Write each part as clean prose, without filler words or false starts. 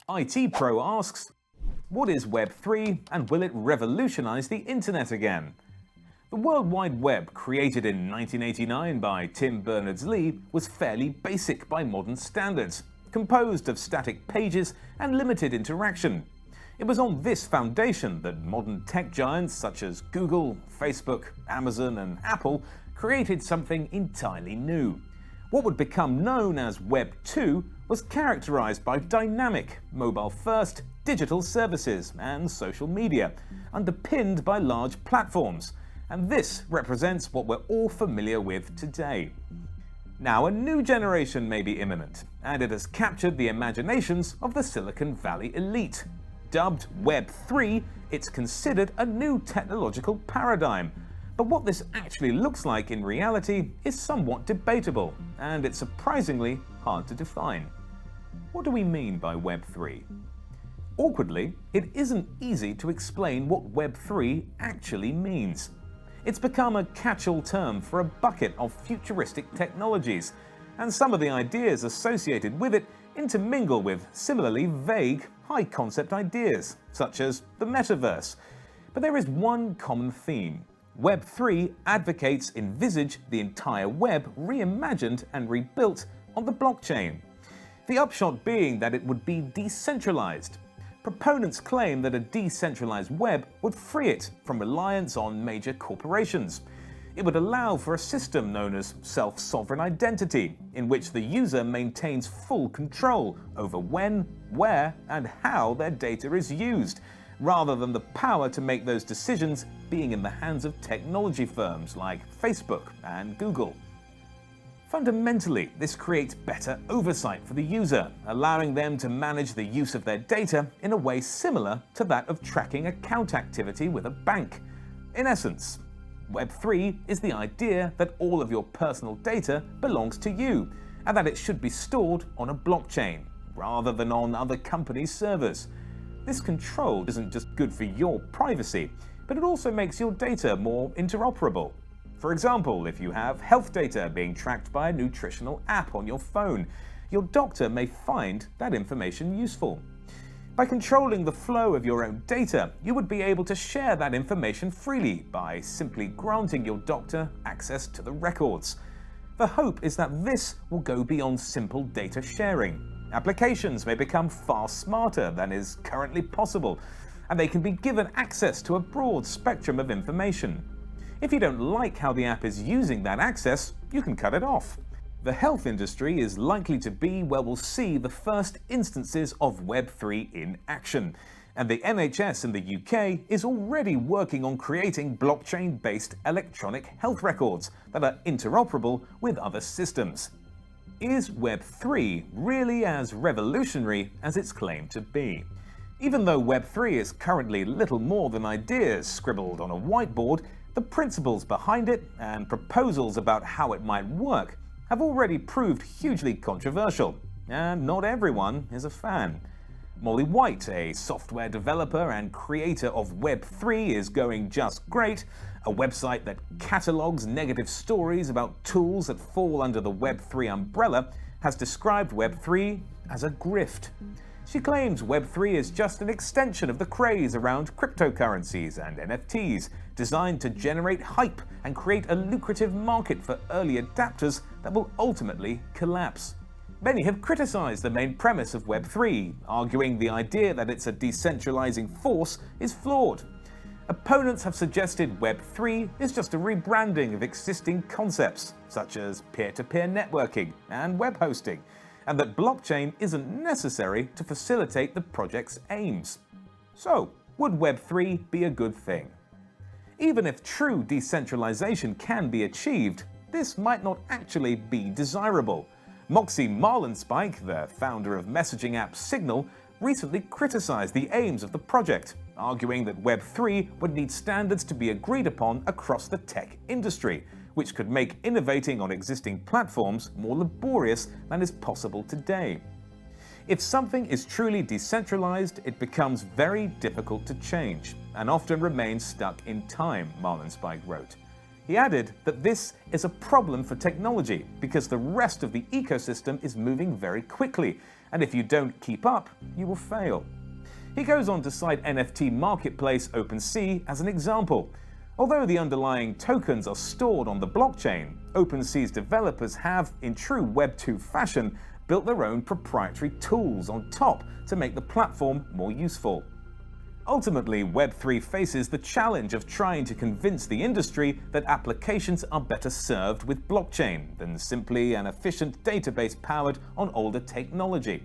ITPro asks, what is Web3 and will it revolutionize the internet again? The World Wide Web, created in 1989 by Tim Berners-Lee, was fairly basic by modern standards, composed of static pages and limited interaction. It was on this foundation that modern tech giants such as Google, Facebook, Amazon, and Apple created something entirely new. What would become known as Web 2 was characterized by dynamic, mobile-first digital services and social media, underpinned by large platforms, and this represents what we're all familiar with today. Now, a new generation may be imminent, and it has captured the imaginations of the Silicon Valley elite. Dubbed Web 3, it's considered a new technological paradigm. But what this actually looks like in reality is somewhat debatable, and it's surprisingly hard to define. What do we mean by Web 3? Awkwardly, it isn't easy to explain what Web 3 actually means. It's become a catch-all term for a bucket of futuristic technologies, and some of the ideas associated with it intermingle with similarly vague, high-concept ideas, such as the metaverse. But there is one common theme. Web 3 advocates envisage the entire web reimagined and rebuilt on the blockchain. The upshot being that it would be decentralized. Proponents claim that a decentralized web would free it from reliance on major corporations. It would allow for a system known as self-sovereign identity, in which the user maintains full control over when, where, and how their data is used, rather than the power to make those decisions being in the hands of technology firms like Facebook and Google. Fundamentally, this creates better oversight for the user, allowing them to manage the use of their data in a way similar to that of tracking account activity with a bank. In essence, Web 3 is the idea that all of your personal data belongs to you, and that it should be stored on a blockchain, rather than on other companies' servers. This control isn't just good for your privacy, but it also makes your data more interoperable. For example, if you have health data being tracked by a nutritional app on your phone, your doctor may find that information useful. By controlling the flow of your own data, you would be able to share that information freely by simply granting your doctor access to the records. The hope is that this will go beyond simple data sharing. Applications may become far smarter than is currently possible, and they can be given access to a broad spectrum of information. If you don't like how the app is using that access, you can cut it off. The health industry is likely to be where we'll see the first instances of Web 3 in action, and the NHS in the UK is already working on creating blockchain-based electronic health records that are interoperable with other systems. Is Web 3 really as revolutionary as it's claimed to be? Even though Web 3 is currently little more than ideas scribbled on a whiteboard, the principles behind it and proposals about how it might work have already proved hugely controversial, and not everyone is a fan. Molly White, a software developer and creator of Web 3, is going just great, a website that catalogs negative stories about tools that fall under the Web 3 umbrella, has described Web 3 as a grift. She claims Web 3 is just an extension of the craze around cryptocurrencies and NFTs, designed to generate hype and create a lucrative market for early adapters that will ultimately collapse. Many have criticized the main premise of Web 3, arguing the idea that it's a decentralizing force is flawed. Opponents have suggested Web 3 is just a rebranding of existing concepts, such as peer-to-peer networking and web hosting, and that blockchain isn't necessary to facilitate the project's aims. So, would Web 3 be a good thing? Even if true decentralization can be achieved, this might not actually be desirable. Moxie Marlinspike, the founder of messaging app Signal, recently criticized the aims of the project, arguing that Web 3 would need standards to be agreed upon across the tech industry, which could make innovating on existing platforms more laborious than is possible today. If something is truly decentralized, it becomes very difficult to change, and often remains stuck in time, Marlinspike wrote. He added that this is a problem for technology because the rest of the ecosystem is moving very quickly, and if you don't keep up, you will fail. He goes on to cite NFT marketplace OpenSea as an example. Although the underlying tokens are stored on the blockchain, OpenSea's developers have, in true Web2 fashion, built their own proprietary tools on top to make the platform more useful. Ultimately, Web3 faces the challenge of trying to convince the industry that applications are better served with blockchain than simply an efficient database powered on older technology.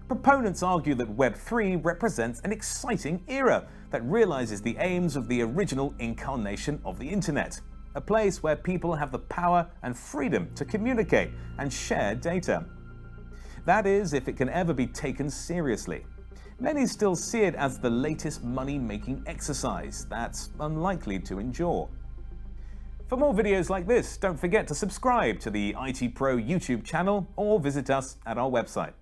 Proponents argue that Web3 represents an exciting era that realizes the aims of the original incarnation of the internet, a place where people have the power and freedom to communicate and share data. That is, if it can ever be taken seriously. Many still see it as the latest money-making exercise that's unlikely to endure. For more videos like this, don't forget to subscribe to the ITPro YouTube channel or visit us at our website.